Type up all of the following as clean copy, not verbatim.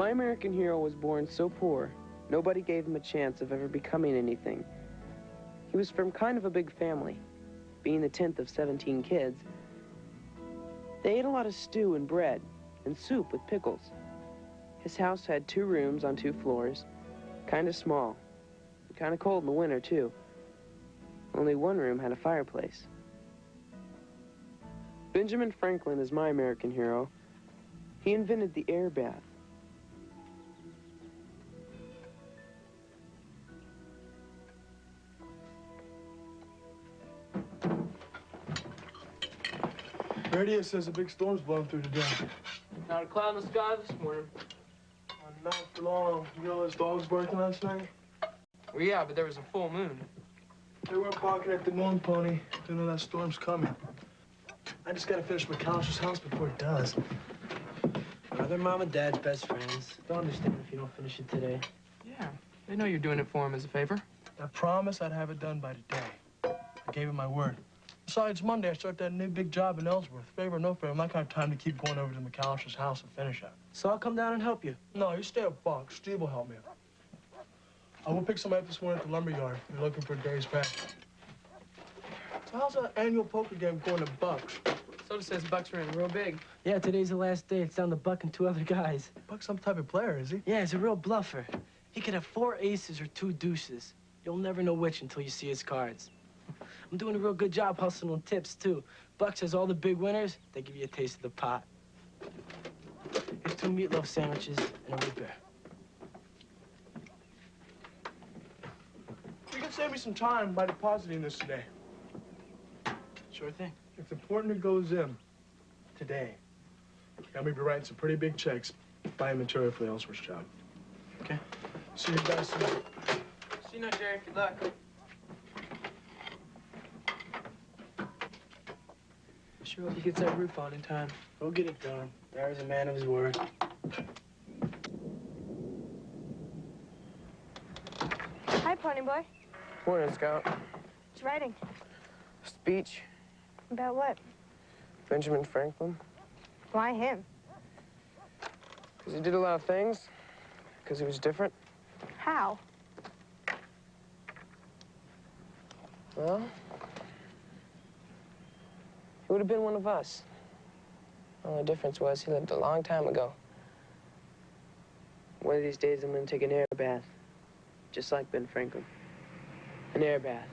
My American hero was born so poor, nobody gave him a chance of ever becoming anything. He was from kind of a big family, being the 10th of 17 kids. They ate a lot of stew and bread and soup with pickles. His house had 2 rooms on 2 floors, kind of small, kind of cold in the winter too. Only one room had a fireplace. Benjamin Franklin is my American hero. He invented the air bath. Radio says a big storm's blowing through today. Not a cloud in the sky this morning. Not for long. You know those dogs barking last night? Well, yeah, but there was a full moon. They weren't barking at the moon, Pony. They know that storm's coming. I just gotta finish McAllister's house before it does. They're Mom and Dad's best friends. They'll understand if you don't finish it today. Yeah, they know you're doing it for them as a favor. I promised I'd have it done by today. I gave him my word. Besides, Monday I start that new big job in Ellsworth. Favor or no favor, I'm not gonna have time to keep going over to McAllister's house and finish it. So I'll come down and help you. No, you stay at Buck. Steve will help me. I will pick somebody up this morning at the lumber yard. They're looking for Gary's pack. So how's that annual poker game going to Buck's? Soda says Bucks are in real big. Yeah, today's the last day. It's down to Buck and 2 other guys. Buck's some type of player, is he? Yeah, he's a real bluffer. He could have 4 aces or 2 deuces. You'll never know which until you see his cards. I'm doing a real good job hustling on tips, too. Bucks has all the big winners. They give you a taste of the pot. Here's 2 meatloaf sandwiches and a root beer. You can save me some time by depositing this today. Sure thing. It's important it goes in today. I'm gonna be writing some pretty big checks, buying material for the Ellsworth job. Okay. See you guys soon. See you now, Jerry. Good luck. Sure hope he gets that roof on in time. We'll get it done. There's a man of his word. Hi, Pony Boy. Morning, Scout. Who's writing? Speech. About what? Benjamin Franklin. Why him? Because he did a lot of things. Because he was different. How? Well, he would have been one of us. The only difference was he lived a long time ago. One of these days, I'm going to take an air bath. Just like Ben Franklin. An air bath.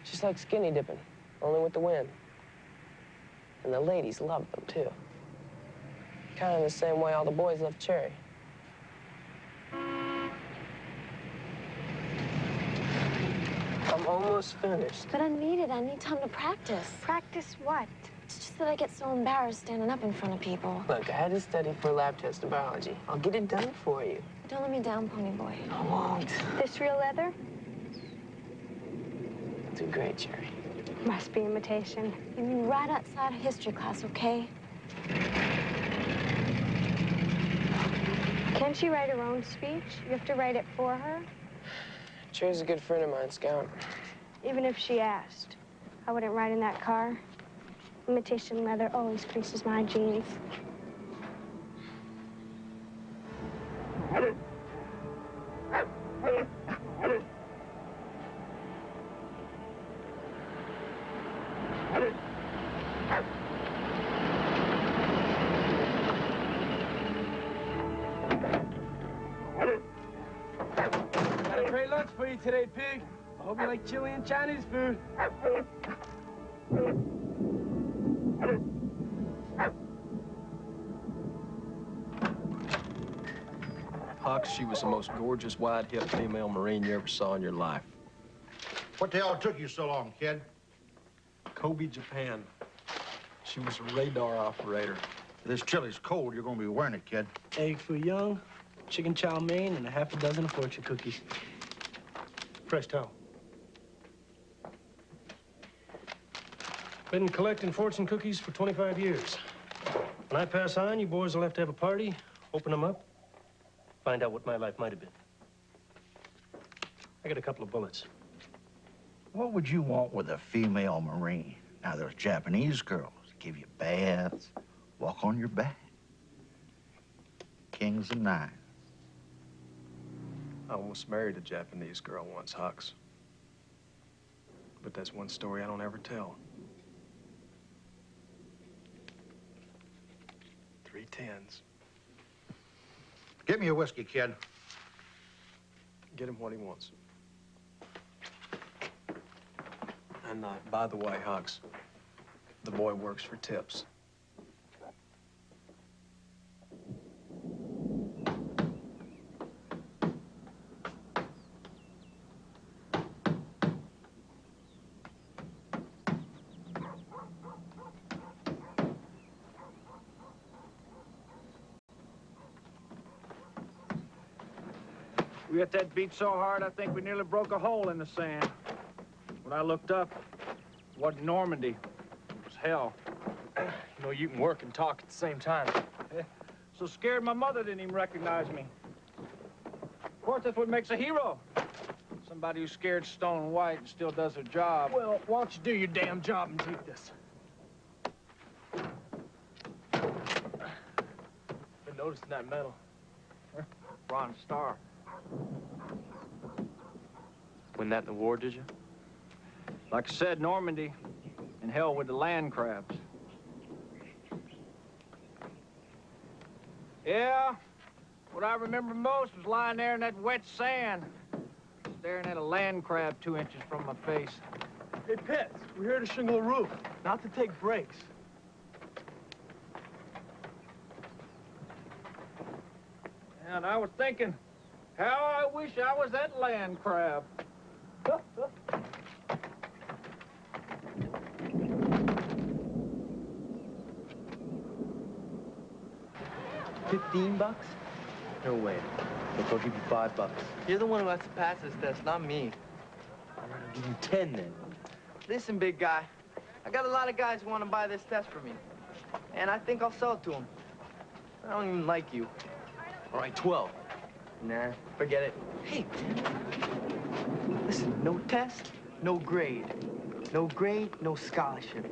Just like skinny dipping, only with the wind. And the ladies loved them, too. Kind of the same way all the boys loved Cherry. I'm almost finished. But I need it. I need time to practice. Practice what? It's just that I get so embarrassed standing up in front of people. Look, I had to study for a lab test in biology. I'll get it done for you. Don't let me down, Pony Boy. I won't. This real leather? Do great, Cherry. Must be imitation. You mean right outside of history class, okay? Can't she write her own speech? You have to write it for her? Cherry's a good friend of mine, Scout. Even if she asked, I wouldn't ride in that car. Imitation leather always creases my jeans. Got a great lunch for you today, pig. I hope you like chili and Chinese food. Hawks, she was the most gorgeous, wide-hip female Marine you ever saw in your life. What the hell took you so long, kid? Kobe, Japan. She was a radar operator. This chili's cold. You're gonna be wearing it, kid. Egg foo young, chicken chow mein, and a half a dozen of fortune cookies. Fresh towel. Been collecting fortune cookies for 25 years. When I pass on, you boys will have to have a party, open them up, find out what my life might have been. I got a couple of bullets. What would you want with a female Marine? Now, there's Japanese girls that give you baths, walk on your back. kings and nines. I almost married a Japanese girl once, Hux. But that's one story I don't ever tell. 3 10s. Get me a whiskey, kid. Get him what he wants. And by the way, Hux, the boy works for tips. We hit that beat so hard, I think we nearly broke a hole in the sand. When I looked up, it wasn't Normandy. It was hell. You know, you can work and talk at the same time. So scared my mother didn't even recognize me. Of course, that's what makes a hero. Somebody who's scared stone white and still does their job. Well, why don't you do your damn job and take this? Been noticing that medal. Bronze Star. Win that in the war, did you? Like I said, Normandy. In hell with the land crabs. Yeah, what I remember most was lying there in that wet sand, staring at a land crab 2 inches from my face. Hey, Pitts, we're here to shingle a roof, not to take breaks. And I was thinking, how I wish I was that land crab. 15 bucks? No way. Look, I'll give you $5. You're the one who has to pass this test, not me. All right, I'll give you 10 then. Listen, big guy. I got a lot of guys who want to buy this test from me. And I think I'll sell it to them. I don't even like you. All right, 12. Nah, forget it. Hey, listen, no test, no grade. No grade, no scholarship.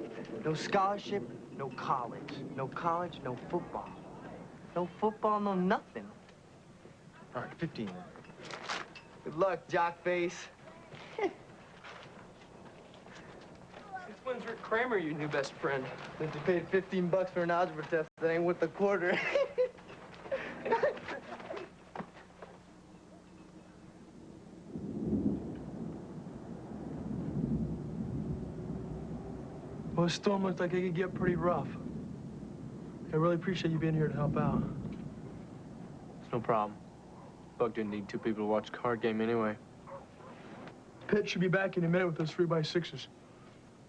No scholarship, no college. No college, no football. No football, no nothing. All right, 15 then. Good luck, jock face. Since when's Rick Kramer your new best friend? Since you paid 15 bucks for an algebra test, that ain't worth a quarter. Well, the storm looked like it could get pretty rough. I really appreciate you being here to help out. It's no problem. Buck didn't need 2 people to watch a card game anyway. Pitt should be back in a minute with those 3x6s. If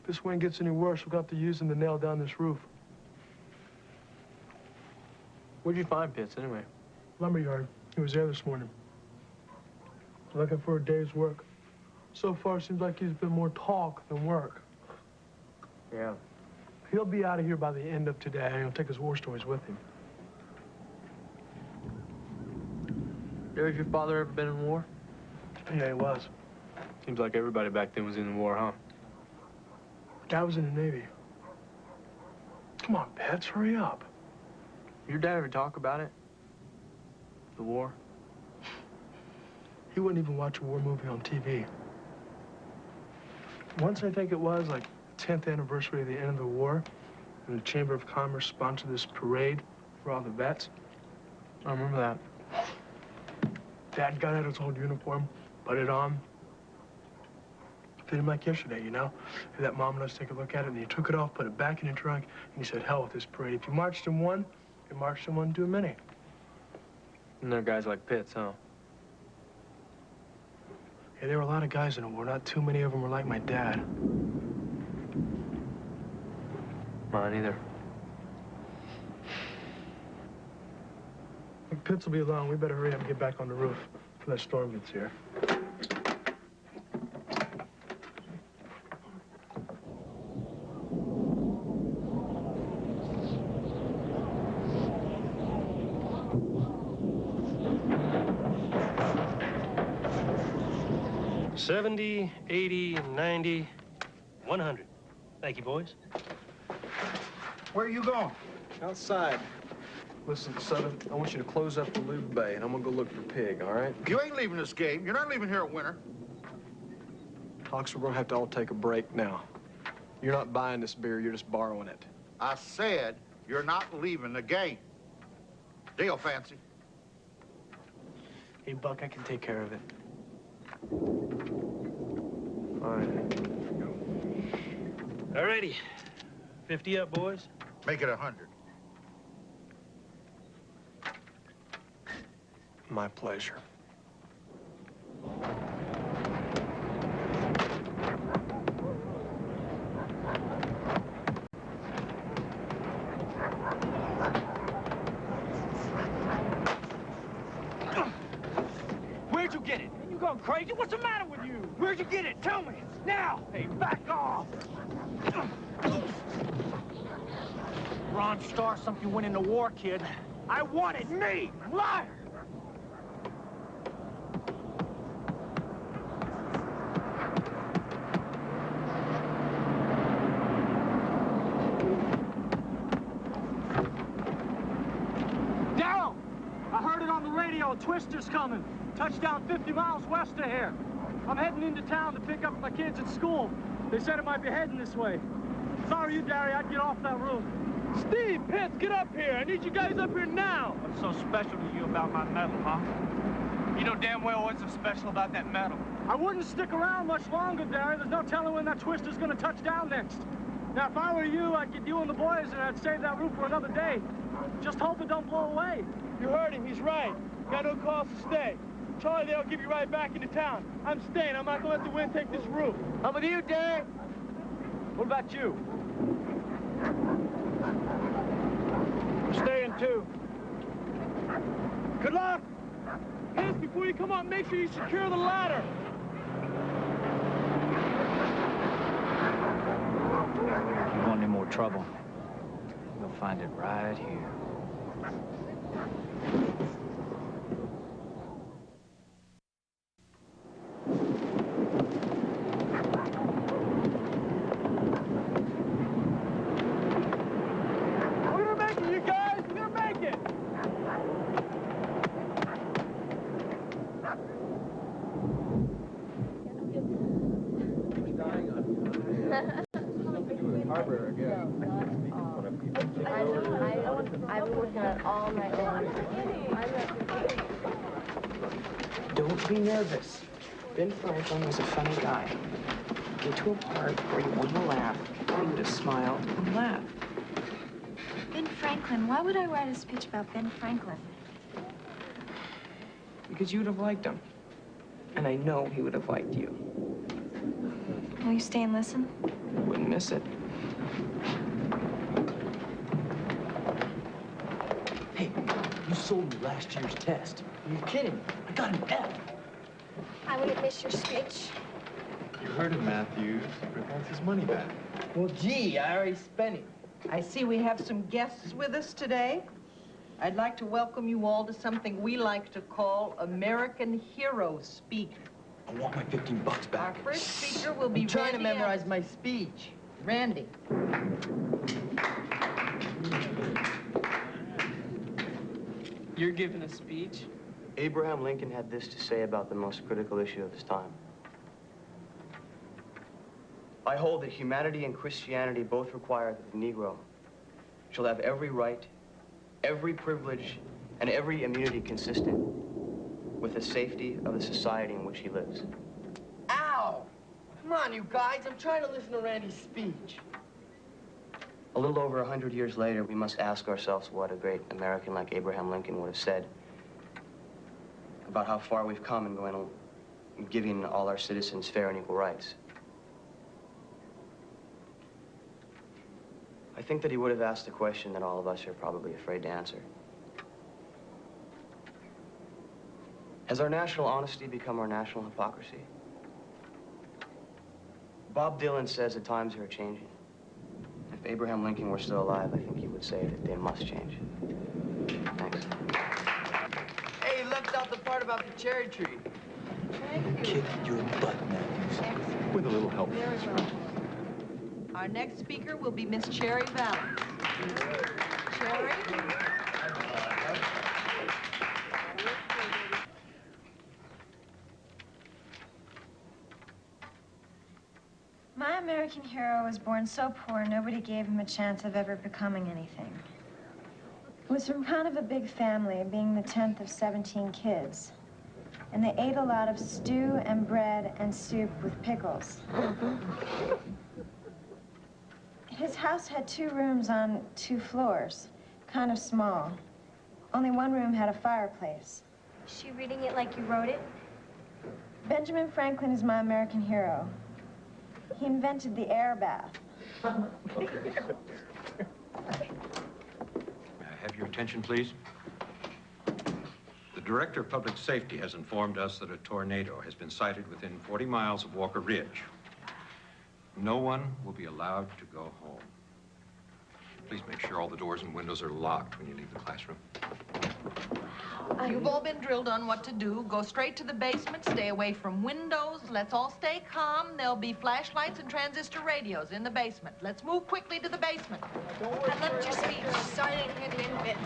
this wind gets any worse, we'll have to use them to nail down this roof. Where'd you find Pitts anyway? Lumberyard. He was there this morning. Looking for a day's work. So far, it seems like he's been more talk than work. Yeah. He'll be out of here by the end of today, and he'll take his war stories with him. Has your father ever been in war? Yeah, he was. Seems like everybody back then was in the war, huh? Dad was in the Navy. Come on, Pets, hurry up. Your dad ever talk about it? The war? He wouldn't even watch a war movie on TV. Once, I think it was, like, 10th anniversary of the end of the war, and the Chamber of Commerce sponsored this parade for all the vets. I remember that. Dad got out his old uniform, put it on. Did him like yesterday, you know? He let Mom and us take a look at it, and he took it off, put it back in the trunk, and he said, hell with this parade. If you marched in one, you marched in one too many. And they're guys like Pitts, huh? Yeah, there were a lot of guys in the war. Not too many of them were like my dad. Mine either. Pitts will be along. We better hurry up and get back on the roof before that storm gets here. $70, $80, $90, $100. Thank you, boys. Where are you going? Outside. Listen, Sutter, I want you to close up the lube bay, and I'm gonna go look for Pig, all right? You ain't leaving this game. You're not leaving here at Winter. Hawks, we're gonna have to all take a break now. You're not buying this beer, you're just borrowing it. I said you're not leaving the game. Deal, Fancy. Hey, Buck, I can take care of it. Fine. All righty. 50 up, boys. Make it 100. My pleasure. Where'd you get it? You going crazy? What's the matter with you? Where'd you get it? Tell me. Now. Hey, back off. Ron Starr sunk you in the war, kid. I wanted me. Liar. Darryl, I heard it on the radio. Twister's coming. Touchdown 50 miles west of here. I'm heading into town to pick up my kids at school. They said it might be heading this way. If I were you, Derry, I'd get off that roof. Steve, Pitts, get up here. I need you guys up here now. What's so special to you about my medal, huh? You know damn well what's so special about that medal. I wouldn't stick around much longer, Derry. There's no telling when that Twister's gonna touch down next. Now, if I were you, I'd get you and the boys and I'd save that roof for another day. Just hope it don't blow away. You heard him. He's right. Got no cause to stay. Charlie, they'll give you right back into town. I'm staying. I'm not gonna let the wind take this roof. How about you, Derry? What about you? I'm staying too. Good luck. Piss, before you come up, make sure you secure the ladder. If you want any more trouble, you'll find it right here. We're gonna make it, you guys. We're gonna make it. I've been working on it all night long. Don't be nervous. Ben Franklin was a funny guy. Get to a part where you want to laugh, you would have smiled and laughed. Ben Franklin. Why would I write a speech about Ben Franklin? Because you would have liked him. And I know he would have liked you. Will you stay and listen? Wouldn't miss it. Hey, you sold me last year's test. Are you kidding me? I got an F. I wouldn't miss your speech. You heard him, Matthews. He wants his money back. Well, gee, I already spent it. I see we have some guests with us today. I'd like to welcome you all to something we like to call American Hero Speak. I want my $15 Our back. first speaker will be I'm trying to Randy memorize my speech. Randy. You're giving a speech? Abraham Lincoln had this to say about the most critical issue of his time. I hold that humanity and Christianity both require that the Negro shall have every right, every privilege, and every immunity consistent with the safety of the society in which he lives. Ow! Come on, you guys. I'm trying to listen to Randy's speech. A little over 100 years later, we must ask ourselves what a great American like Abraham Lincoln would have said about how far we've come in giving all our citizens fair and equal rights. I think that he would have asked a question that all of us are probably afraid to answer. Has our national honesty become our national hypocrisy? Bob Dylan says that times are changing. If Abraham Lincoln were still alive, I think he would say that they must change. Thanks. Hey, you left out the part about the cherry tree. Kick your butt, Matthews. With a little help. Very well. Our next speaker will be Miss Cherry Valance. Cherry? My American hero was born so poor, nobody gave him a chance of ever becoming anything. He was from kind of a big family, being the 10th of 17 kids. And they ate a lot of stew and bread and soup with pickles. His house had 2 rooms on 2 floors, kind of small. Only one room had a fireplace. Is she reading it like you wrote it? Benjamin Franklin is my American hero. He invented the air bath. May I have your attention, please? The Director of Public Safety has informed us that a tornado has been sighted within 40 miles of Walker Ridge. No one will be allowed to go home. Please make sure all the doors and windows are locked when you leave the classroom. You've all been drilled on what to do. Go straight to the basement, stay away from windows. Let's all stay calm. There'll be flashlights and transistor radios in the basement. Let's move quickly to the basement. I loved your speech. Sorry I didn't hear the end of it.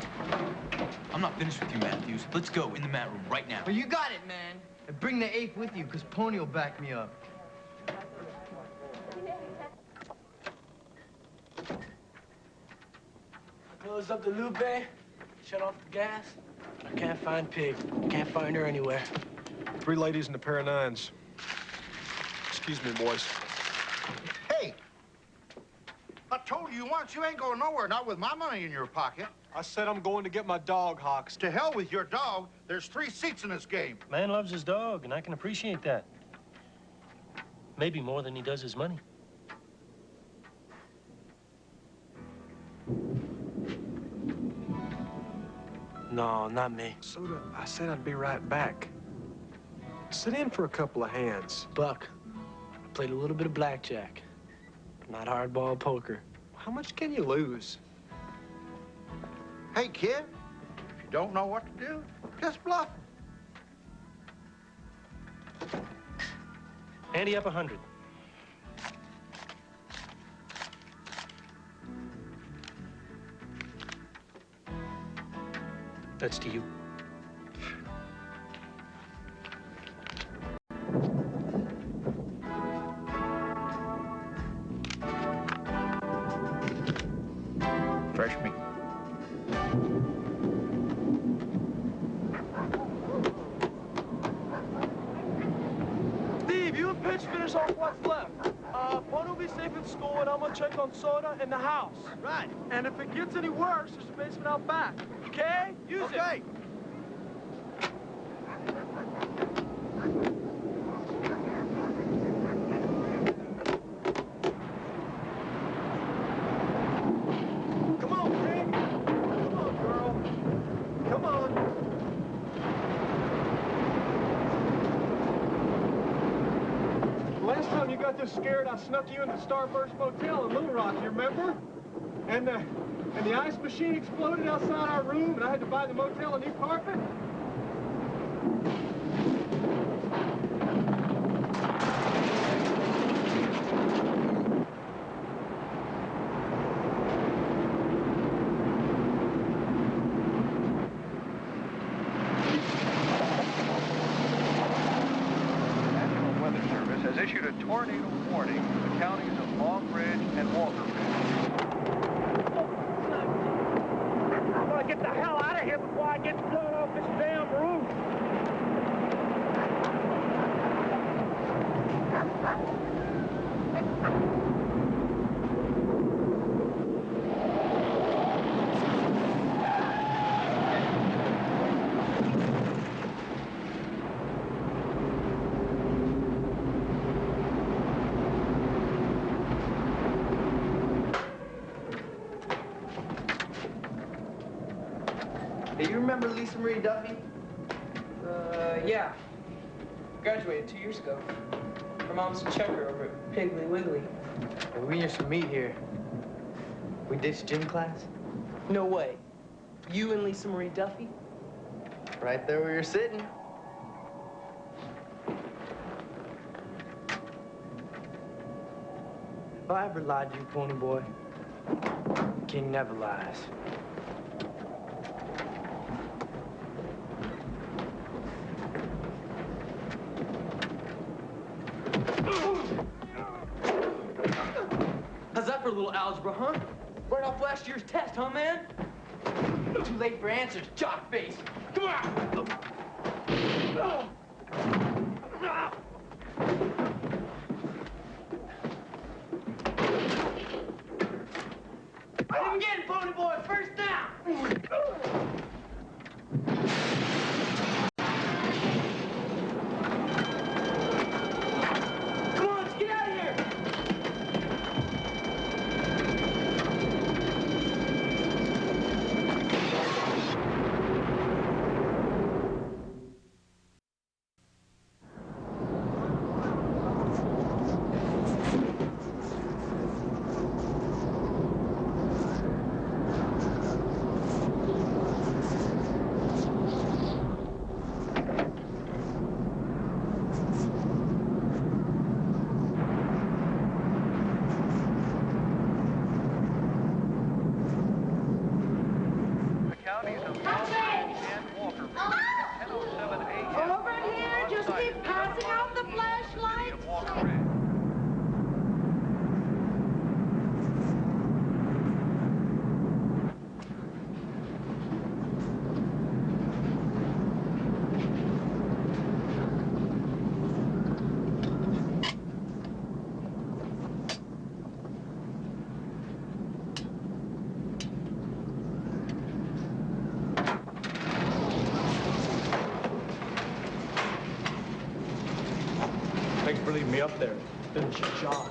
I'm not finished with you, Matthews. Let's go in the mat room right now. Well, you got it, man. And bring the ape with you, because Pony will back me up. Close up the Lupe, shut off the gas. I can't find Pig. Can't find her anywhere. 3 ladies and a pair of 9s. Excuse me, boys. Hey! I told you once you ain't going nowhere, not with my money in your pocket. I said I'm going to get my dog, Hawks. To hell with your dog. There's 3 seats in this game. Man loves his dog, and I can appreciate that. Maybe more than he does his money. No, not me. Soda, I said I'd be right back. Sit in for a couple of hands. Buck, I played a little bit of blackjack, but not hardball poker. How much can you lose? Hey, kid, if you don't know what to do, just bluff. Ante up 100. That's to you. Fresh meat. Steve, you and Pitch finish off what's left. Pony will be safe at school, and I'm gonna check on Soda in the house. Right. And if it gets any worse, there's a basement out back. Okay? Use it. Come on, Pig. Come on, girl. Come on. Last time you got this scared, I snuck you into Starburst Motel in Little Rock, you remember? And the ice machine exploded outside our room, and I had to buy the motel a new carpet? National Weather Service has issued a tornado warning to the counties of Long Ridge and Walker Ridge. I'm gonna get the hell out of here before I get blown off this damn roof. Hey, you remember Lisa Marie Duffy? Yeah. Graduated 2 years ago. Her mom's a checker over at Piggly Wiggly. We used to meet here. We ditched gym class. No way. You and Lisa Marie Duffy? Right there where you're sitting. If I ever lied to you, Pony Boy, King never lies. for a little algebra, huh? Right off last year's test, huh, man? Too late for answers, jock face. Come on! Let him get it, Pony Boy. First down. Come on, let's get out of here. Over here, just keep passing out the flashlights. Thanks for leaving me up there. Finish your job.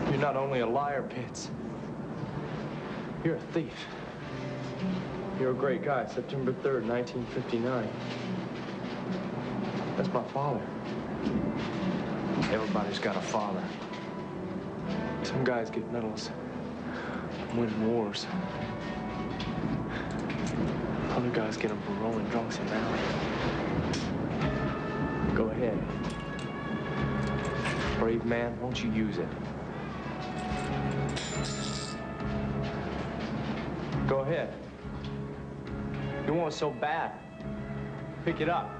You're not only a liar, Pitts. You're a thief. You're a great guy, September 3rd, 1959. That's my father. Everybody's got a father. Some guys get medals, win wars. Other guys get them for rolling drunks in the alley. Go ahead. Brave man, won't you use it? Go ahead. You want it so bad. Pick it up.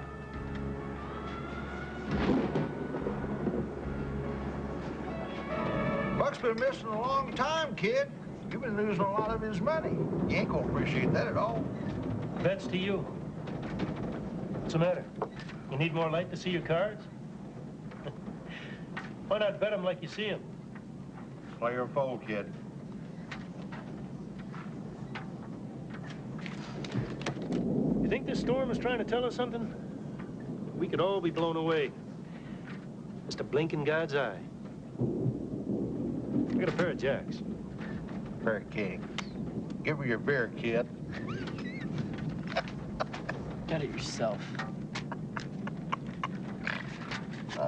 Buck's been missing a long time, kid. You've been losing a lot of his money. You ain't gonna appreciate that at all. That's to you. What's the matter? You need more light to see your cards? Why not bet them like you see them? Play or fold, kid. You think this storm is trying to tell us something? We could all be blown away. Just a blink in God's eye. I got a pair of jacks. Pair of kings. Give her your beer, kid. Get it yourself. Come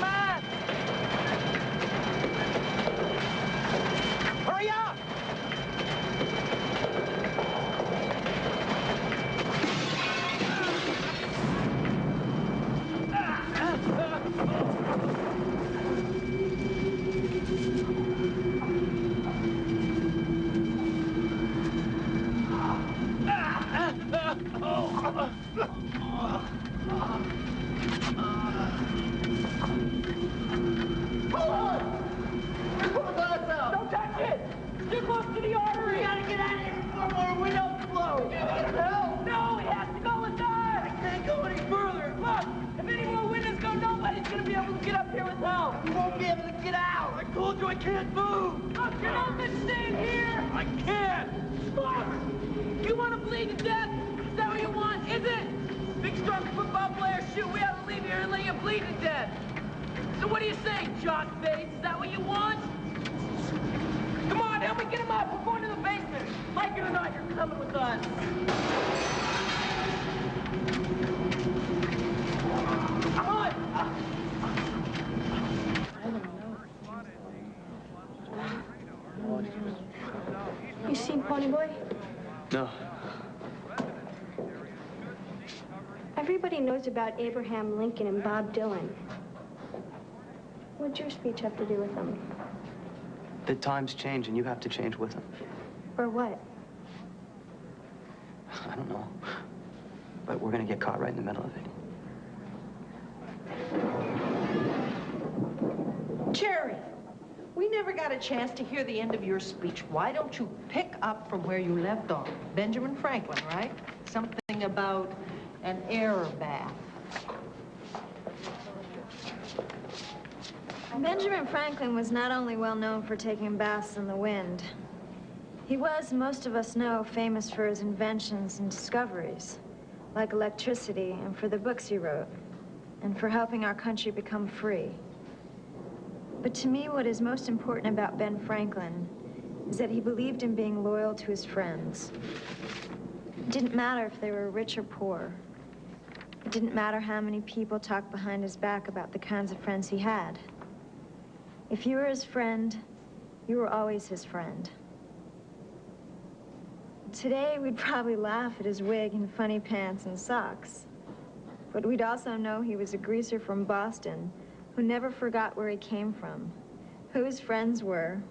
on! Hurry up! Don't touch it! You're close to the artery! We gotta get out of here before more windows blow! Help! No, he has to go with us! I can't go any further! Look! If any more windows go, nobody's gonna be able to get up here with help! You won't be able to get out! I told you I can't move! Look, you're not staying here! I can't! Look! You want to bleed to death? Is that what you want? Is it? Big, strong football player, shoot, we have to leave here and let you bleed to death. So what do you say, jock face? Is that what you want? Come on, help me get him up. We're going to the basement. Like it or not, you're coming with us. Come on. You seen Pony Boy? No. Everybody knows about Abraham Lincoln and Bob Dylan. What'd your speech have to do with them? The times change, and you have to change with them. Or what? I don't know. But we're gonna get caught right in the middle of it. Jerry, we never got a chance to hear the end of your speech. Why don't you pick up from where you left off? Benjamin Franklin, right? Something about an air bath. Benjamin Franklin was not only well known for taking baths in the wind, he was, most of us know, famous for his inventions and discoveries, like electricity, and for the books he wrote, and for helping our country become free. But to me, what is most important about Ben Franklin is that he believed in being loyal to his friends. It didn't matter if they were rich or poor. It didn't matter how many people talked behind his back about the kinds of friends he had. If you were his friend, you were always his friend. Today, we'd probably laugh at his wig and funny pants and socks. But we'd also know he was a greaser from Boston who never forgot where he came from, who his friends were,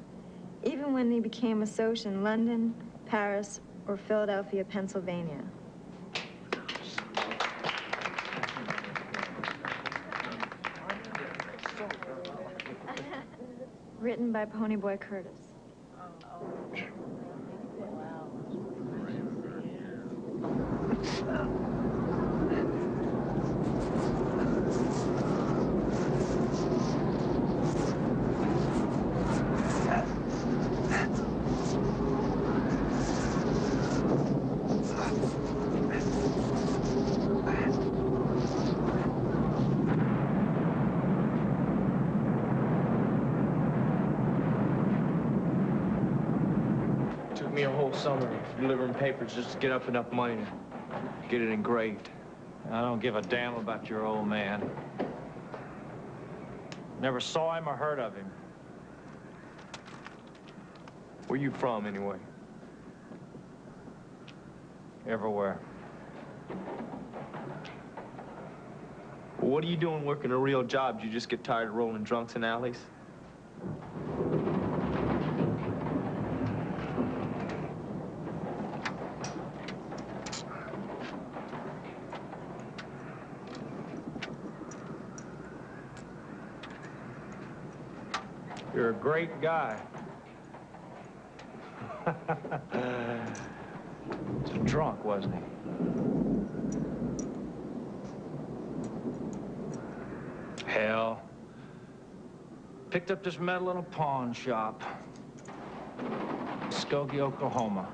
even when he became a soc in London, Paris, or Philadelphia, Pennsylvania. Written by Ponyboy Curtis. Took me a whole summer delivering papers just to get up enough money to get it engraved. I don't give a damn about your old man. Never saw him or heard of him. Where you from, anyway? Everywhere. Well, what are you doing working a real job? Do you just get tired of rolling drunks in alleys? You're a great guy. He's a drunk, wasn't he? Hell. Picked up this medal in a pawn shop. Skokie, Oklahoma.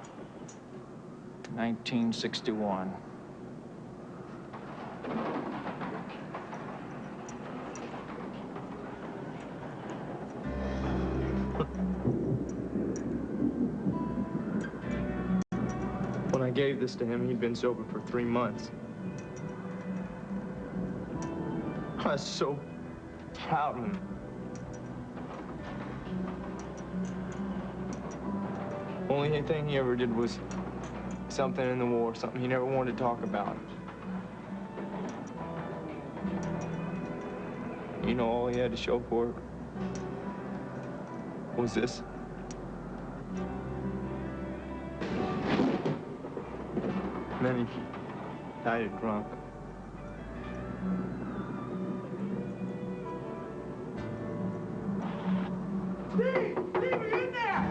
1961. When I gave this to him, he'd been sober for 3 months. I was so proud of him. Only thing he ever did was something in the war, something he never wanted to talk about. You know, all he had to show for it was this. And then he died drunk. Steve! Steve, are you in there?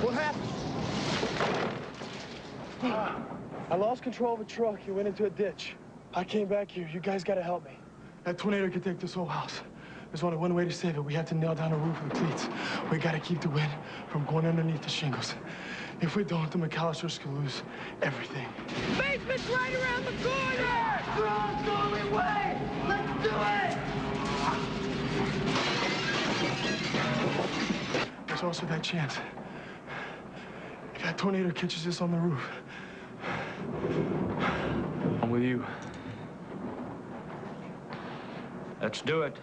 What happened? I lost control of a truck. It went into a ditch. I came back here. You guys gotta help me. That tornado could take this whole house. There's only one way to save it. We have to nail down the roof with cleats. We gotta keep the wind from going underneath the shingles. If we don't, the McAllisters could lose everything. Basement's right around the corner! Strong's the only way! Let's do it! There's also that chance. If that tornado catches us on the roof. I'm with you. Let's do it.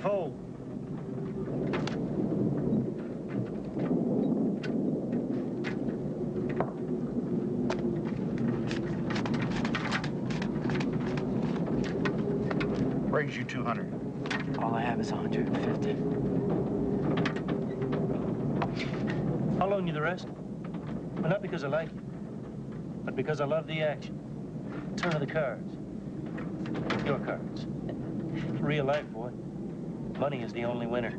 Fold. Raise you 200. All I have is 150. I'll loan you the rest. But not because I like you, but because I love the action. Turn of the cards. Your cards. Real life, boy. Money is the only winner.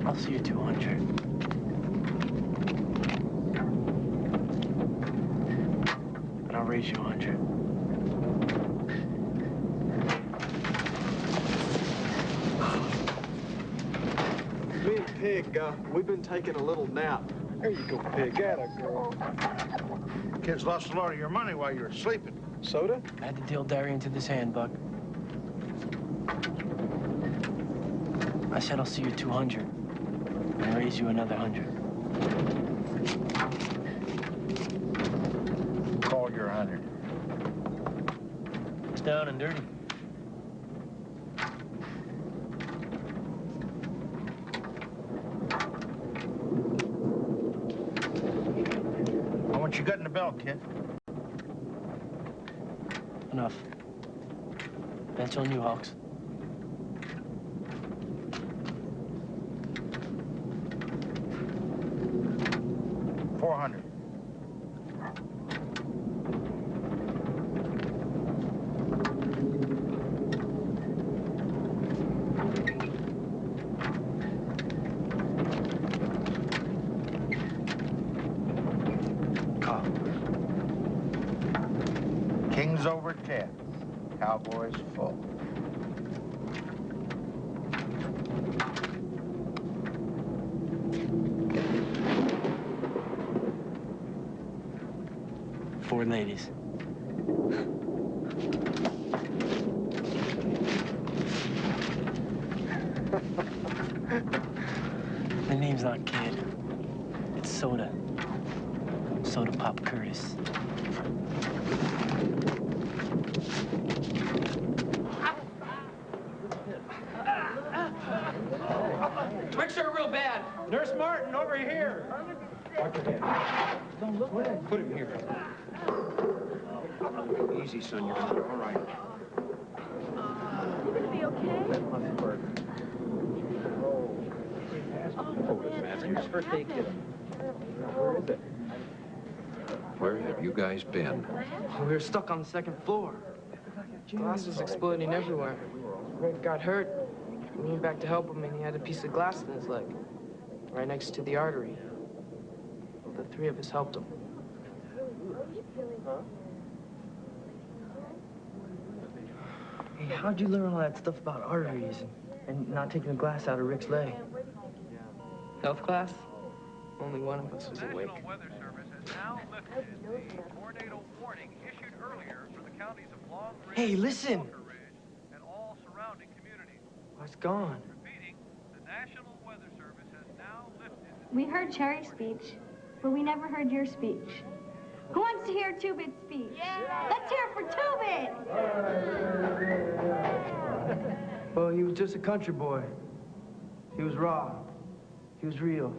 I'll see you 200. And I'll raise you 100. Me and Pig, we've been taking a little nap. There you go, Pig. Atta girl. Kids lost a lot of your money while you were sleeping. Soda? I had to deal Derry into this hand, Buck. I said I'll see you 200 and raise you another 100. Call your 100. It's down and dirty. How much you got in the belt, kid? Enough. That's on you, Hawks. $400. Call. Kings over 10. Cowboys full. Four ladies. My name's not Kid. It's Soda. Soda Pop Curtis. Twix are real bad. Nurse Martin, over here. Put him here. Easy, son. You're all right. You gonna be okay? Matthews. First aid kit. Where is it? Where have you guys been? We were stuck on the second floor. Glass was exploding everywhere. Rick got hurt. We went back to help him, and he had a piece of glass in his leg, right next to the artery. The three of us helped him. Hey, how'd you learn all that stuff about arteries and not taking the glass out of Rick's leg? Health class? Only one of us was awake. National Weather Service has now lifted the tornado warning issued earlier for the counties of Long Ridge, Hey, listen! Walker Ridge, and all surrounding communities. Oh, it's gone. Repeating, the National Weather Service has now lifted. We heard Cherry's speech, but we never heard your speech. Who wants to hear Two-Bit's speech? Yeah. Let's hear it for Two-Bit! Well, he was just a country boy. He was raw. He was real.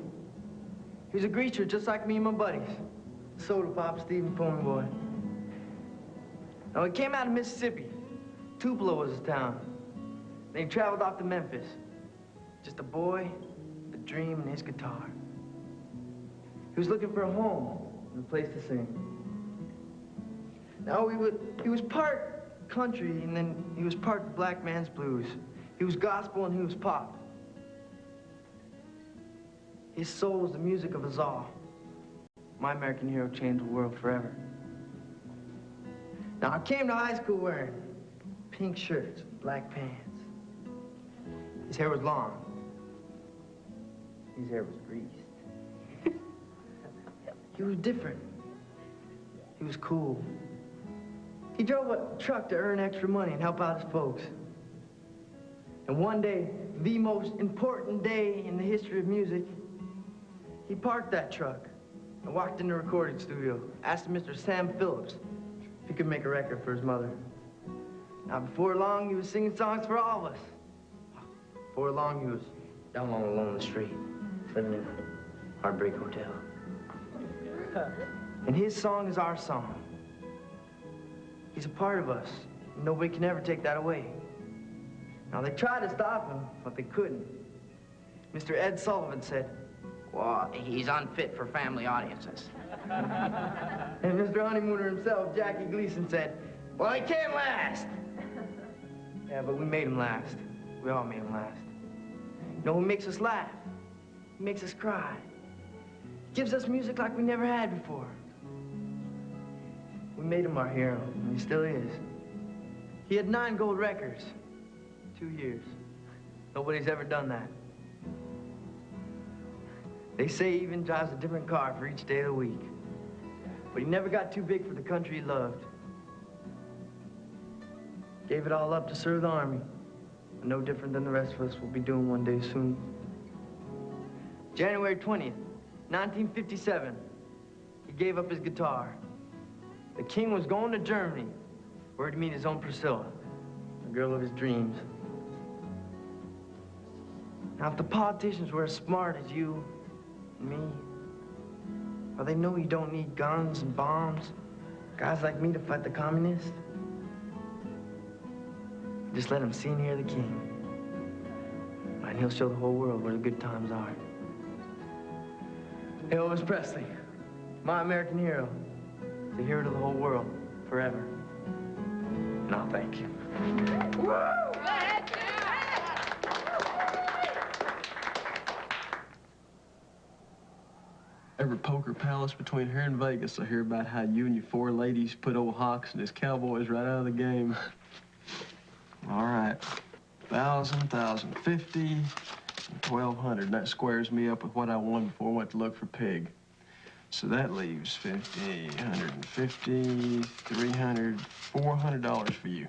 He was a greaser just like me and my buddies. Soda Pop, Stephen Pony Boy. Now, he came out of Mississippi. Tupelo was his town. Then he traveled off to Memphis. Just a boy, a dream, and his guitar. He was looking for a home and a place to sing. Now, he was part country, and then he was part black man's blues. He was gospel, and he was pop. His soul was the music of us all. My American Hero changed the world forever. Now, I came to high school wearing pink shirts and black pants. His hair was long. His hair was greased. He was different. He was cool. He drove a truck to earn extra money and help out his folks. And one day, the most important day in the history of music, he parked that truck and walked in the recording studio, asked Mr. Sam Phillips if he could make a record for his mother. Now, before long, he was singing songs for all of us. Before long, he was down on alone in the street, living in Heartbreak Hotel. And his song is our song. He's a part of us. Nobody can ever take that away. Now, they tried to stop him, but they couldn't. Mr. Ed Sullivan said, "Well, he's unfit for family audiences." And Mr. Honeymooner himself, Jackie Gleason, said, "Well, he can't last." Yeah, but we made him last. We all made him last. You know who makes us laugh? He makes us cry. He gives us music like we never had before. We made him our hero, and he still is. He had 9 gold records, 2 years. Nobody's ever done that. They say he even drives a different car for each day of the week. But he never got too big for the country he loved. Gave it all up to serve the Army. No different than the rest of us will be doing one day soon. January 20th, 1957, he gave up his guitar. The king was going to Germany, where to meet his own Priscilla, the girl of his dreams. Now, if the politicians were as smart as you and me, or they know you don't need guns and bombs, guys like me to fight the communists, just let him see and hear the king. And he'll show the whole world where the good times are. Elvis Presley, my American hero, the hero to the whole world, forever. And I'll thank you. Every poker palace between here and Vegas, I hear about how you and your 4 ladies put old Hawks and his Cowboys right out of the game. All right, 1,000, 1,050, and 1,200. That squares me up with what I won before I went to look for Pig. So that leaves 50, 150, 300, $400 for you.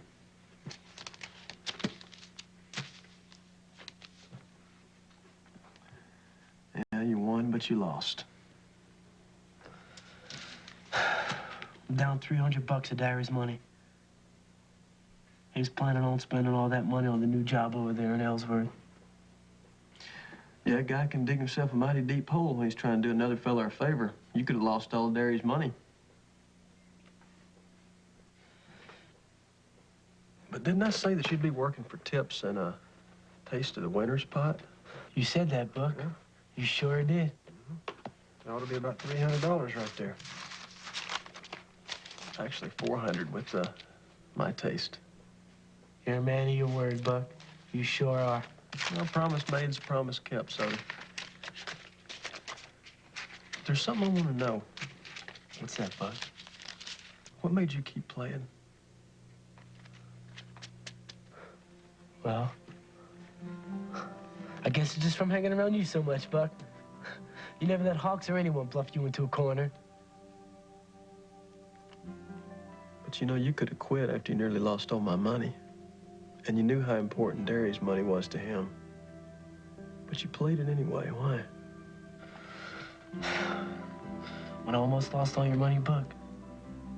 Yeah, you won, but you lost. I'm down $300 of Diary's money. He was planning on spending all that money on the new job over there in Ellsworth. Yeah, a guy can dig himself a mighty deep hole when he's trying to do another fella a favor. You could have lost all of Derry's money. But didn't I say that you'd be working for tips and a taste of the winner's pot? You said that, Buck. Yeah. You sure did. That ought to be about $300 right there. Actually, 400 with my taste. You're a man of your word, Buck. You sure are. Well, promise made's a promise kept, Sonny. There's something I want to know. What's that, Buck? What made you keep playing? Well, I guess it's just from hanging around you so much, Buck. You never let Hawks or anyone bluff you into a corner. But you know, you could have quit after you nearly lost all my money. And you knew how important Derry's money was to him. But you played it anyway. Why? When I almost lost all your money, Buck,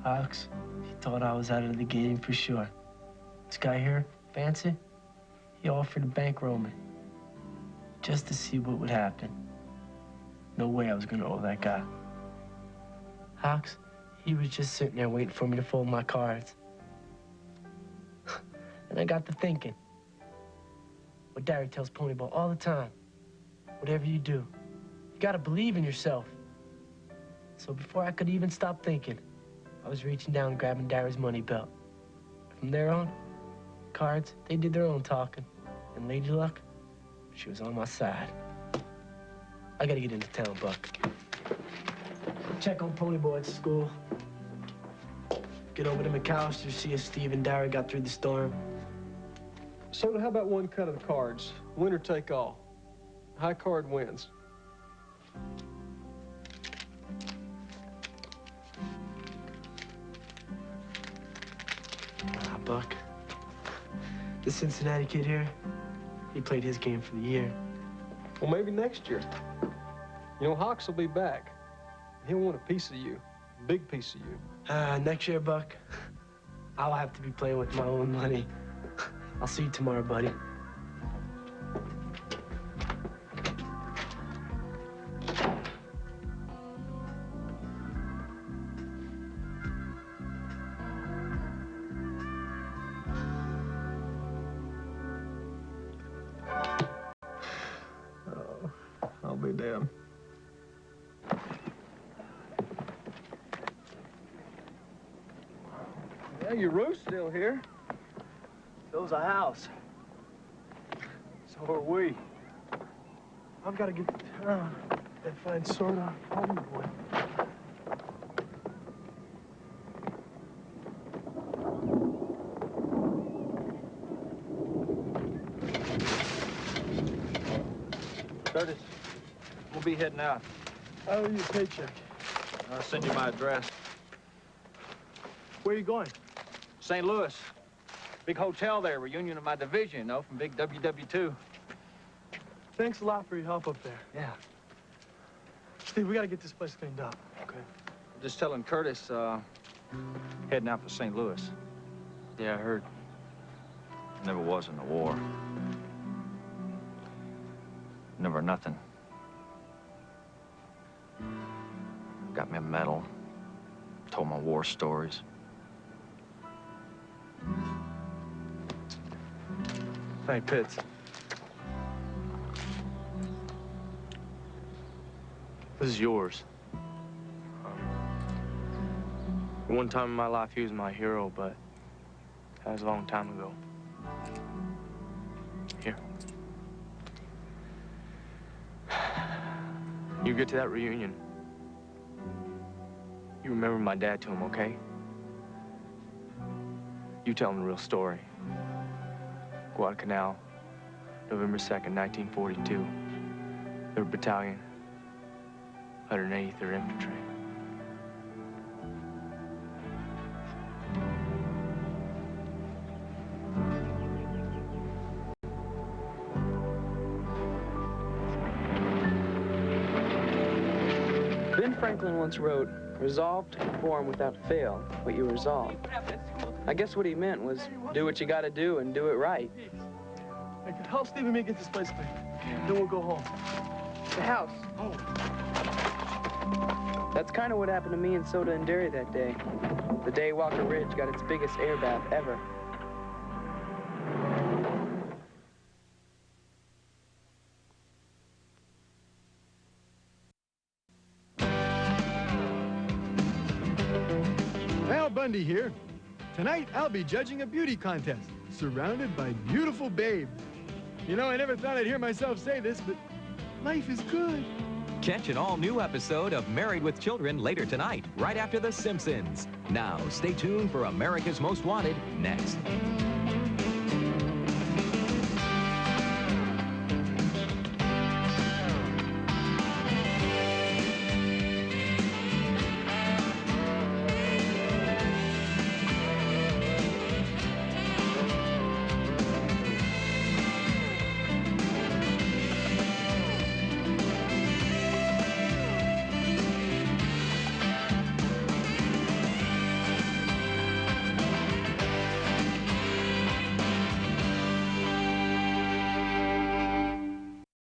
Hawks, he thought I was out of the game for sure. This guy here, Fancy, he offered to bankroll me just to see what would happen. No way I was gonna owe that guy. Hawks, he was just sitting there waiting for me to fold my cards. And I got to thinking. What Derry tells Ponyball all the time. Whatever you do, you gotta believe in yourself. So before I could even stop thinking, I was reaching down and grabbing Derry's money belt. From there on, cards, they did their own talking. And Lady Luck, she was on my side. I gotta get into town, Buck. Check on Ponyboy at school. Get over to McAllister, see if Steve and Derry got through the storm. So how about one cut of the cards? Winner take all. High card wins. Ah, Buck. The Cincinnati kid here, he played his game for the year. Well, maybe next year. You know, Hawks will be back. He'll want a piece of you. A big piece of you. Next year, Buck, I'll have to be playing with my own money. I'll see you tomorrow, buddy. Oh, I'll be damned. Yeah, your roof's still here. So's a house. So are we. I've got to get to town and find sort of Ponyboy. Curtis, we'll be heading out. I owe you a paycheck. I'll send you my address. Where are you going? St. Louis. Big hotel there, reunion of my division, you know, from big WW2. Thanks a lot for your help up there. Yeah. Steve, we got to get this place cleaned up. Okay. Just telling Curtis, heading out for St. Louis. Yeah, I heard. Never was in the war. Never nothing. Got me a medal. Told my war stories. Hey, Pitts. This is yours. One time in my life, he was my hero, but that was a long time ago. Here. You get to that reunion. You remember my dad to him, okay? You tell him the real story. Guadalcanal, November 2nd, 1942. 3rd Battalion, 183rd Infantry. Ben Franklin once wrote, "Resolve to perform without fail what you resolve." I guess what he meant was do what you gotta do and do it right. Hey, help Steve and me get this place clean. Then we'll go home. The house. Oh. That's kind of what happened to me and Soda and Derry that day. The day Walker Ridge got its biggest air bath ever. Al Bundy here. Tonight, I'll be judging a beauty contest, surrounded by beautiful babes. You know, I never thought I'd hear myself say this, but life is good. Catch an all-new episode of Married with Children later tonight, right after The Simpsons. Now, stay tuned for America's Most Wanted next.